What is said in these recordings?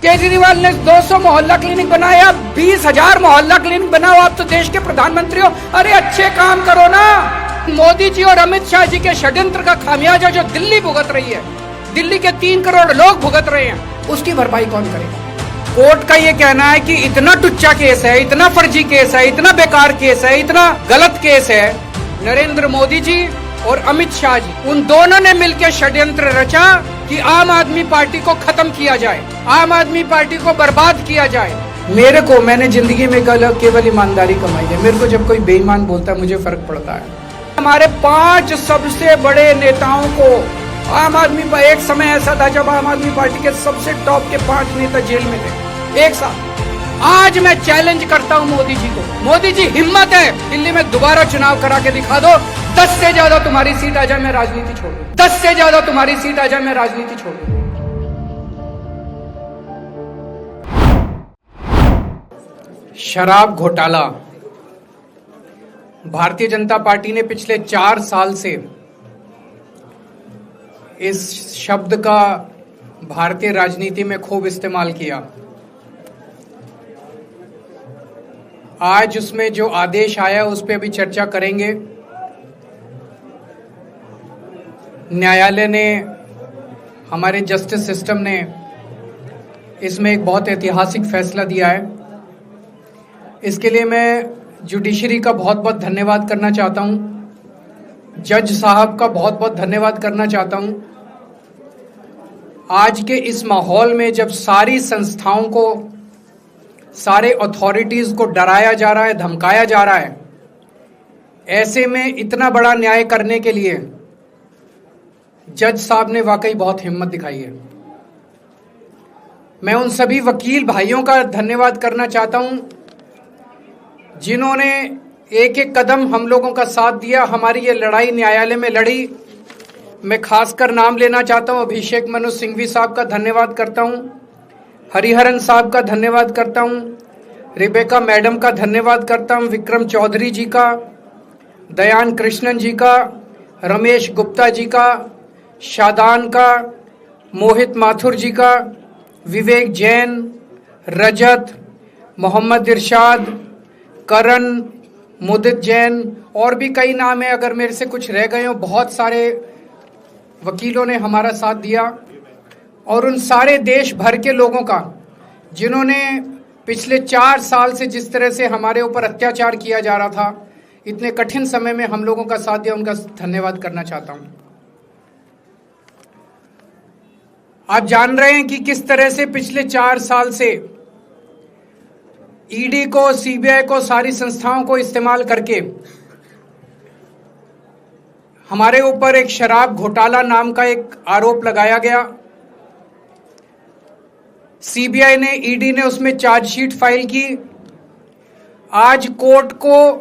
केजरीवाल ने 200 मोहल्ला क्लिनिक बनाया, 20,000 मोहल्ला क्लिनिक बनाओ। आप तो देश के प्रधानमंत्री हो, अरे अच्छे काम करो ना। मोदी जी और अमित शाह जी के षड्यंत्र का खामियाजा जो दिल्ली भुगत रही है, दिल्ली के 3 करोड़ लोग भुगत रहे हैं, उसकी भरपाई कौन करेगा? कोर्ट का ये कहना है कि इतना टुच्चा केस है, इतना फर्जी केस है, इतना बेकार केस है, इतना गलत केस है। नरेंद्र मोदी जी और अमित शाह जी, उन दोनों ने मिलकर षड्यंत्र रचा कि आम आदमी पार्टी को खत्म किया जाए, आम आदमी पार्टी को बर्बाद किया जाए। मैंने जिंदगी में केवल ईमानदारी कमाई है। मेरे को जब कोई बेईमान बोलता है मुझे फर्क पड़ता है। हमारे 5 सबसे बड़े नेताओं को आम आदमी पर, एक समय ऐसा था जब आम आदमी पार्टी के सबसे टॉप के 5 नेता जेल में थे एक साथ। आज मैं चैलेंज करता हूं मोदी जी को, मोदी जी हिम्मत है दिल्ली में दोबारा चुनाव करा के दिखा दो। 10 से ज्यादा तुम्हारी सीट आ जाए मैं राजनीति छोड़ दूं, 10 से ज्यादा तुम्हारी सीट आ जाए मैं राजनीति छोड़ दूं। शराब घोटाला, भारतीय जनता पार्टी ने पिछले 4 साल से इस शब्द का भारतीय राजनीति में खूब इस्तेमाल किया। आज उसमें जो आदेश आया उस पर अभी चर्चा करेंगे। न्यायालय ने, हमारे जस्टिस सिस्टम ने इसमें एक बहुत ऐतिहासिक फैसला दिया है। इसके लिए मैं जुडिशरी का बहुत बहुत धन्यवाद करना चाहता हूं, जज साहब का बहुत बहुत धन्यवाद करना चाहता हूं। आज के इस माहौल में जब सारी संस्थाओं को, सारे अथॉरिटीज को डराया जा रहा है, धमकाया जा रहा है, ऐसे में इतना बड़ा न्याय करने के लिए जज साहब ने वाकई बहुत हिम्मत दिखाई है। मैं उन सभी वकील भाइयों का धन्यवाद करना चाहता हूं जिन्होंने एक एक कदम हम लोगों का साथ दिया, हमारी ये लड़ाई न्यायालय में लड़ी। मैं खासकर नाम लेना चाहता हूं, अभिषेक मनु सिंघवी साहब का धन्यवाद करता हूं, हरिहरन साहब का धन्यवाद करता हूं, रिबेका मैडम का धन्यवाद करता हूं, विक्रम चौधरी जी का, दयान कृष्णन जी का, रमेश गुप्ता जी का, शादान का, मोहित माथुर जी का, विवेक जैन, रजत, मोहम्मद इरशाद, करण, मुदित जैन, और भी कई नाम है, अगर मेरे से कुछ रह गए हो। बहुत सारे वकीलों ने हमारा साथ दिया, और उन सारे देश भर के लोगों का जिन्होंने पिछले 4 साल से जिस तरह से हमारे ऊपर अत्याचार किया जा रहा था, इतने कठिन समय में हम लोगों का साथ दिया, उनका धन्यवाद करना चाहता हूं। आप जान रहे हैं कि किस तरह से पिछले 4 साल से ईडी को, सीबीआई को, सारी संस्थाओं को इस्तेमाल करके हमारे ऊपर एक शराब घोटाला नाम का एक आरोप लगाया गया। सीबीआई ने, ईडी ने उसमें चार्जशीट फाइल की। आज कोर्ट को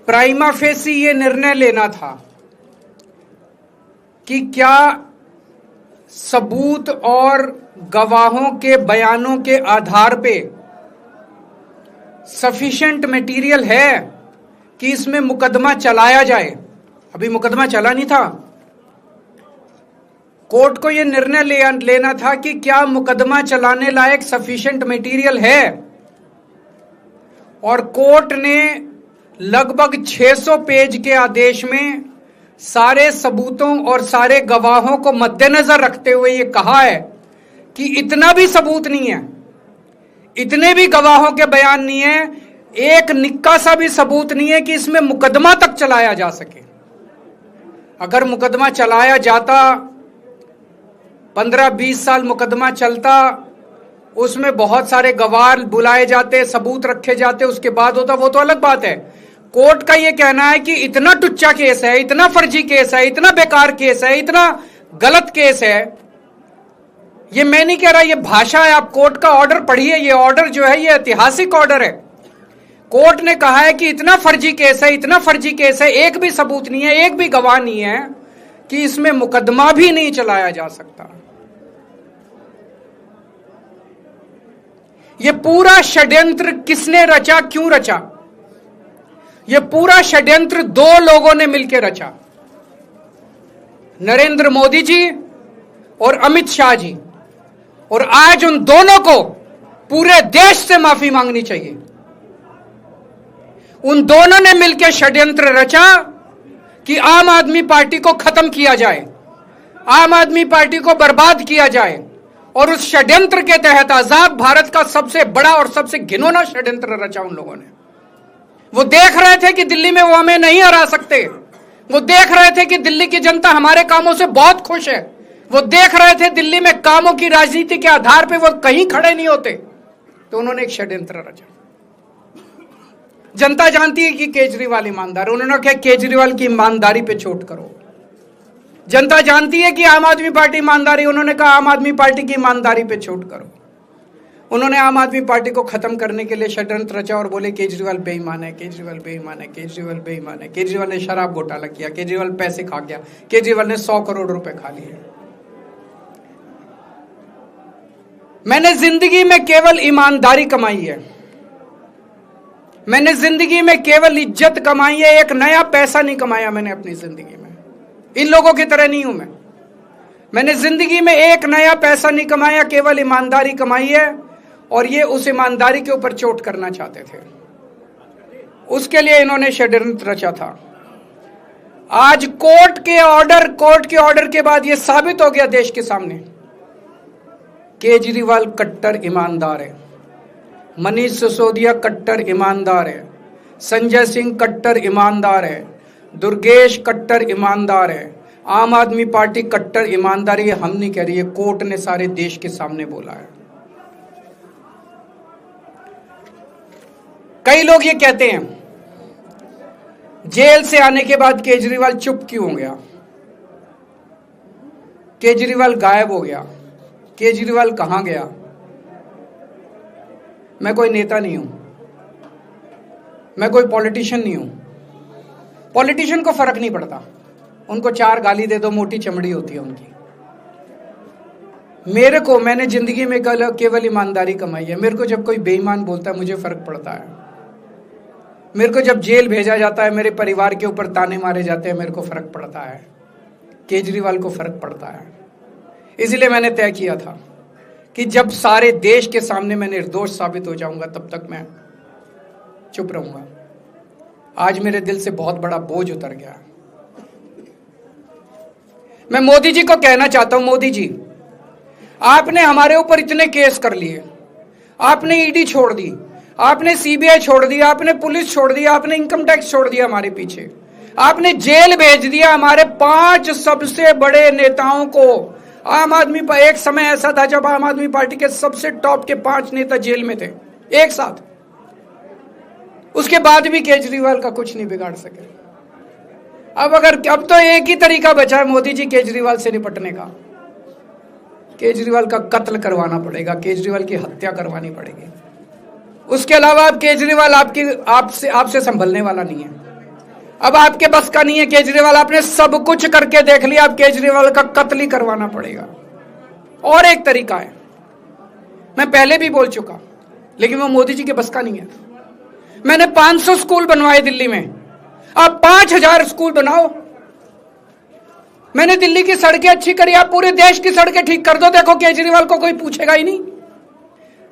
प्राइमा फेसी ये निर्णय लेना था कि क्या सबूत और गवाहों के बयानों के आधार पे सफिशिएंट मटेरियल है कि इसमें मुकदमा चलाया जाए। अभी मुकदमा चला नहीं था। कोर्ट को यह निर्णय लेना था कि क्या मुकदमा चलाने लायक सफिशिएंट मटेरियल है, और कोर्ट ने लगभग 600 पेज के आदेश में सारे सबूतों और सारे गवाहों को मद्देनजर रखते हुए ये कहा है कि इतना भी सबूत नहीं है, इतने भी गवाहों के बयान नहीं है, एक निक्का सा भी सबूत नहीं है कि इसमें मुकदमा तक चलाया जा सके। अगर मुकदमा चलाया जाता, 15-20 साल मुकदमा चलता, उसमें बहुत सारे गवाह बुलाए जाते, सबूत रखे जाते, उसके बाद होता, वो तो अलग बात है। कोर्ट का ये कहना है कि इतना टुच्चा केस है, इतना फर्जी केस है, इतना बेकार केस है, इतना गलत केस है। ये मैं नहीं कह रहा, ये भाषा है। आप कोर्ट का ऑर्डर पढ़िए, ये ऑर्डर जो है ये ऐतिहासिक ऑर्डर है। कोर्ट ने कहा है कि इतना फर्जी केस है, इतना फर्जी केस है, एक भी सबूत नहीं है, एक भी गवाह नहीं है कि इसमें मुकदमा भी नहीं चलाया जा सकता। ये पूरा षड्यंत्र किसने रचा, क्यों रचा? ये पूरा षड्यंत्र 2 लोगों ने मिलकर रचा, नरेंद्र मोदी जी और अमित शाह जी। और आज उन दोनों को पूरे देश से माफी मांगनी चाहिए। उन दोनों ने मिलकर षड्यंत्र रचा कि आम आदमी पार्टी को खत्म किया जाए, आम आदमी पार्टी को बर्बाद किया जाए, और उस षड्यंत्र के तहत आजाद भारत का सबसे बड़ा और सबसे घिनौना षड्यंत्र रचा उन लोगों ने। वो देख रहे थे कि दिल्ली में वो हमें नहीं हरा सकते, वो देख रहे थे कि दिल्ली की जनता हमारे कामों से बहुत खुश है, वो देख रहे थे दिल्ली में कामों की राजनीति के आधार पे वो कहीं खड़े नहीं होते, तो उन्होंने एक षड्यंत्र रचा। जनता जानती है कि केजरीवाल ईमानदार, उन्होंने कहा केजरीवाल की ईमानदारी पे चोट करो। जनता जानती है कि आम आदमी पार्टी ईमानदारी, उन्होंने कहा आम आदमी पार्टी की ईमानदारी पे चोट करो। उन्होंने आम आदमी पार्टी को खत्म करने के लिए षड्यंत्र रचा और बोले केजरीवाल बेईमान है, केजरीवाल बेईमान है, केजरीवाल बेईमान है, केजरीवाल ने शराब घोटाला किया, केजरीवाल पैसे खा गया, केजरीवाल ने 100 करोड़ रुपए खा लिए। मैंने जिंदगी में केवल ईमानदारी कमाई है, मैंने जिंदगी में केवल इज्जत कमाई है, एक नया पैसा नहीं कमाया मैंने अपनी जिंदगी में। इन लोगों की तरह नहीं हूं मैंने जिंदगी में एक नया पैसा नहीं कमाया, केवल ईमानदारी कमाई है, और ये उस ईमानदारी के ऊपर चोट करना चाहते थे, उसके लिए इन्होंने षड्यंत्र रचा था। आज कोर्ट के ऑर्डर के बाद ये साबित हो गया देश के सामने, केजरीवाल कट्टर ईमानदार है, मनीष सिसोदिया कट्टर ईमानदार है, संजय सिंह कट्टर ईमानदार है, दुर्गेश कट्टर ईमानदार है, आम आदमी पार्टी कट्टर ईमानदारी है। हम नहीं कह रही है, कोर्ट ने सारे देश के सामने बोला है। कई लोग ये कहते हैं जेल से आने के बाद केजरीवाल चुप क्यों हो गया, केजरीवाल गायब हो गया, केजरीवाल कहां गया। मैं कोई नेता नहीं हूं, मैं कोई पॉलिटिशियन नहीं हूं। पॉलिटिशियन को फर्क नहीं पड़ता, उनको 4 गाली दे दो, मोटी चमड़ी होती है उनकी। मैंने जिंदगी में केवल ईमानदारी कमाई है। मेरे को जब कोई बेईमान बोलता है मुझे फर्क पड़ता है, मेरे को जब जेल भेजा जाता है, मेरे परिवार के ऊपर ताने मारे जाते हैं, मेरे को फर्क पड़ता है, केजरीवाल को फर्क पड़ता है। इसलिए मैंने तय किया था कि जब सारे देश के सामने मैं निर्दोष साबित हो जाऊंगा तब तक मैं चुप रहूंगा। आज मेरे दिल से बहुत बड़ा बोझ उतर गया। मैं मोदी जी को कहना चाहता हूं, मोदी जी आपने हमारे ऊपर इतने केस कर लिए, आपने ईडी छोड़ दी, आपने सीबीआई छोड़ दी, आपने पुलिस छोड़ दी, आपने इनकम टैक्स छोड़ दिया हमारे पीछे, आपने जेल भेज दिया हमारे 5 सबसे बड़े नेताओं को। आम आदमी पर एक समय ऐसा था जब आम आदमी पार्टी के सबसे टॉप के 5 नेता जेल में थे एक साथ, उसके बाद भी केजरीवाल का कुछ नहीं बिगाड़ सके। अब तो एक ही तरीका बचा है मोदी जी केजरीवाल से निपटने का, केजरीवाल का कत्ल करवाना पड़ेगा, केजरीवाल की हत्या करवानी पड़ेगी। उसके अलावा अब केजरीवाल आपसे संभलने वाला नहीं है, अब आपके बस का नहीं है केजरीवाल, आपने सब कुछ करके देख लिया, अब केजरीवाल का कत्ल ही करवाना पड़ेगा। और एक तरीका है, मैं पहले भी बोल चुका, लेकिन वो मोदी जी के बस का नहीं है। मैंने 500 स्कूल बनवाए दिल्ली में, आप 5000 स्कूल बनाओ। मैंने दिल्ली की सड़कें अच्छी करी, आप पूरे देश की सड़कें ठीक कर दो, देखो केजरीवाल को कोई पूछेगा ही नहीं।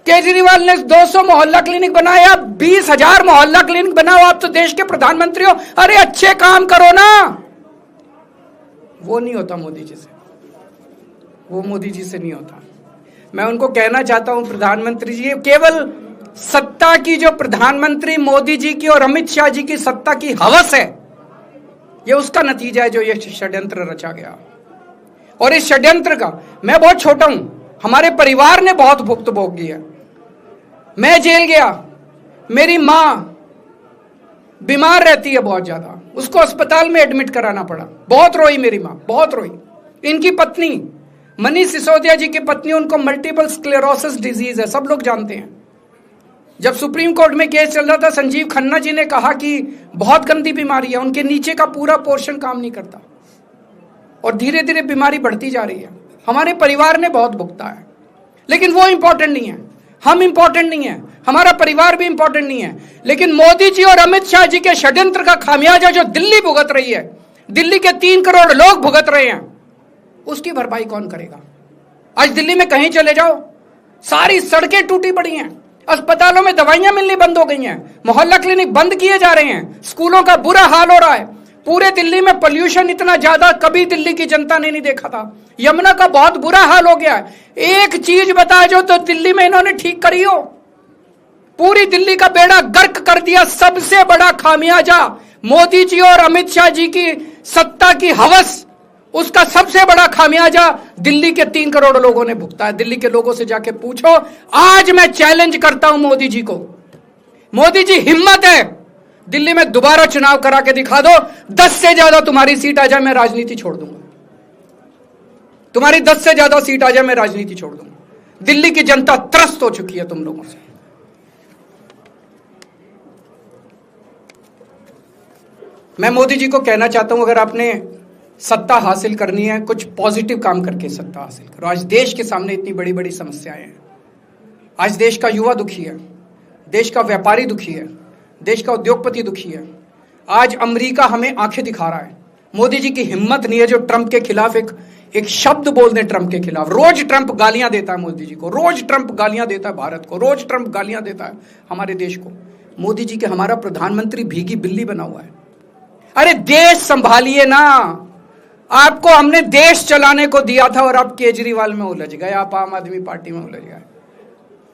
केजरीवाल ने 200 मोहल्ला क्लिनिक बनाए, आप 20,000 मोहल्ला क्लिनिक बनाओ, आप तो देश के प्रधानमंत्री हो, अरे अच्छे काम करो ना। वो नहीं होता मोदी जी से, वो मोदी जी से नहीं होता। मैं उनको कहना चाहता हूं, प्रधानमंत्री जी, केवल सत्ता की जो प्रधानमंत्री मोदी जी की और अमित शाह जी की सत्ता की हवस है, ये उसका नतीजा है जो ये षड्यंत्र रचा गया। और इस षड्यंत्र का मैं बहुत छोटा हूं, हमारे परिवार ने बहुत भुगत भोगी है। मैं जेल गया, मेरी मां बीमार रहती है बहुत ज्यादा, उसको अस्पताल में एडमिट कराना पड़ा, बहुत रोई मेरी मां, बहुत रोई। इनकी पत्नी मनीष सिसोदिया जी की पत्नी, उनको मल्टीपल स्क्लेरोसिस डिजीज है, सब लोग जानते हैं। जब सुप्रीम कोर्ट में केस चल रहा था, संजीव खन्ना जी ने कहा कि बहुत गंदी बीमारी है, उनके नीचे का पूरा पोर्शन काम नहीं करता और धीरे धीरे बीमारी बढ़ती जा रही है। हमारे परिवार ने बहुत भुगता है, लेकिन वो इंपॉर्टेंट नहीं है, हम इंपॉर्टेंट नहीं है, हमारा परिवार भी इंपॉर्टेंट नहीं है। लेकिन मोदी जी और अमित शाह जी के षड्यंत्र का खामियाजा जो दिल्ली भुगत रही है, दिल्ली के 3 करोड़ लोग भुगत रहे हैं, उसकी भरपाई कौन करेगा? आज दिल्ली में कहीं चले जाओ, सारी सड़कें टूटी पड़ी हैं, अस्पतालों में दवाइयां मिलनी बंद हो गई हैं, मोहल्ला क्लिनिक बंद किए जा रहे हैं, स्कूलों का बुरा हाल हो रहा है। पूरे दिल्ली में पोल्यूशन इतना ज्यादा कभी दिल्ली की जनता ने नहीं देखा था। यमुना का बहुत बुरा हाल हो गया है। एक चीज बता जो तो दिल्ली में इन्होंने ठीक करी हो। पूरी दिल्ली का बेड़ा गर्क कर दिया। सबसे बड़ा खामियाजा मोदी जी और अमित शाह जी की सत्ता की हवस, उसका सबसे बड़ा खामियाजा दिल्ली के 3 करोड़ लोगों ने भुगता है। दिल्ली के लोगों से जाके पूछो। आज मैं चैलेंज करता हूं मोदी जी को, मोदी जी हिम्मत है दिल्ली में दोबारा चुनाव करा के दिखा दो, 10 से ज्यादा तुम्हारी सीट आ जाए मैं राजनीति छोड़ दूंगा। तुम्हारी 10 से ज्यादा सीट आ जाए मैं राजनीति छोड़ दूंगा। दिल्ली की जनता त्रस्त हो चुकी है तुम लोगों से। मैं मोदी जी को कहना चाहता हूं, अगर आपने सत्ता हासिल करनी है, कुछ पॉजिटिव काम करके सत्ता हासिल करो। आज देश के सामने इतनी बड़ी बड़ी समस्याएं हैं। आज देश का युवा दुखी है, देश का व्यापारी दुखी है, देश का उद्योगपति दुखी है। आज अमेरिका हमें आंखें दिखा रहा है। मोदी जी की हिम्मत नहीं है जो ट्रंप के खिलाफ एक शब्द बोल दें। ट्रंप के खिलाफ रोज ट्रंप गालियां देता है मोदी जी को, रोज ट्रंप गालियां देता है भारत को, रोज ट्रंप गालियां देता है हमारे देश को। मोदी जी के हमारा प्रधानमंत्री भीगी बिल्ली बना हुआ है। अरे देश संभालिए ना। आपको हमने देश चलाने को दिया था और आप केजरीवाल में उलझ गए, आप आम आदमी पार्टी में उलझ गए।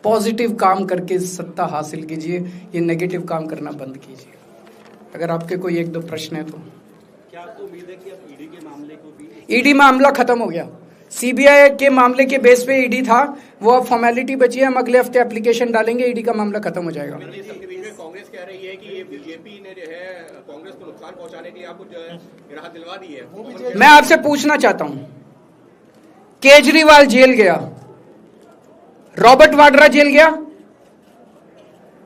पॉजिटिव काम करके सत्ता हासिल कीजिए, ये नेगेटिव काम करना बंद कीजिए। अगर आपके कोई 1-2 प्रश्न है तो। क्या आपको उम्मीद है कि आप ईडी के मामले को भी? ईडी मामला खत्म हो गया। सीबीआई के मामले के बेस पे ईडी था, वो अब फॉर्मेलिटी बची है। हम अगले हफ्ते एप्लीकेशन डालेंगे, ईडी का मामला खत्म हो जाएगा। कांग्रेस कह रही है कि ये बीजेपी ने जो है कांग्रेस को नुकसान पहुंचाने के लिए आपको जो है राहत दिलवा दी है। मैं आपसे पूछना चाहता हूं, केजरीवाल जेल गया, रॉबर्ट वाड्रा जेल गया,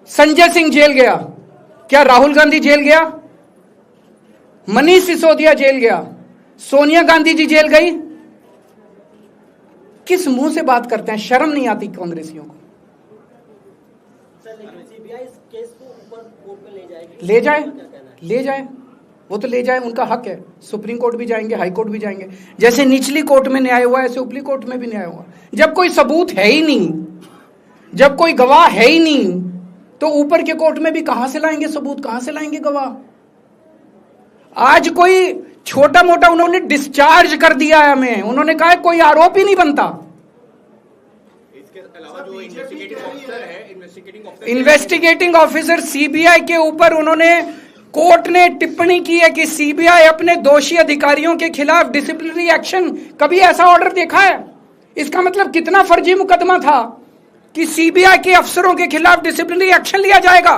संजय सिंह जेल गया, क्या राहुल गांधी जेल गया? मनीष सिसोदिया जेल गया, सोनिया गांधी जी जेल गई? किस मुंह से बात करते हैं? शर्म नहीं आती कांग्रेसियों को? सीबीआई इस केस को ऊपर कोर्ट में ले जाएगी। ले जाए, वो तो ले जाए, उनका हक है। सुप्रीम कोर्ट भी जाएंगे, हाई कोर्ट भी जाएंगे। जैसे निचली कोर्ट में न्याय हुआ ऐसे ऊपरी कोर्ट में भी न्याय हुआ। जब कोई सबूत है ही नहीं, जब कोई गवाह है ही नहीं, तो ऊपर के कोर्ट में भी कहां से लाएंगे सबूत, कहां से लाएंगे गवाह? आज कोई छोटा मोटा उन्होंने डिस्चार्ज कर दिया है हमें, उन्होंने कहा कोई आरोप ही नहीं बनता। इसके अलावा जो इन्वेस्टिगेटिंग ऑफिसर है, इन्वेस्टिगेटिंग ऑफिसर सीबीआई के ऊपर उन्होंने, कोर्ट ने टिप्पणी की है कि सीबीआई अपने दोषी अधिकारियों के खिलाफ डिसिप्लिनरी एक्शन, कभी ऐसा ऑर्डर देखा है? इसका मतलब कितना फर्जी मुकदमा था कि सीबीआई के अफसरों के खिलाफ डिसिप्लिनरी एक्शन लिया जाएगा।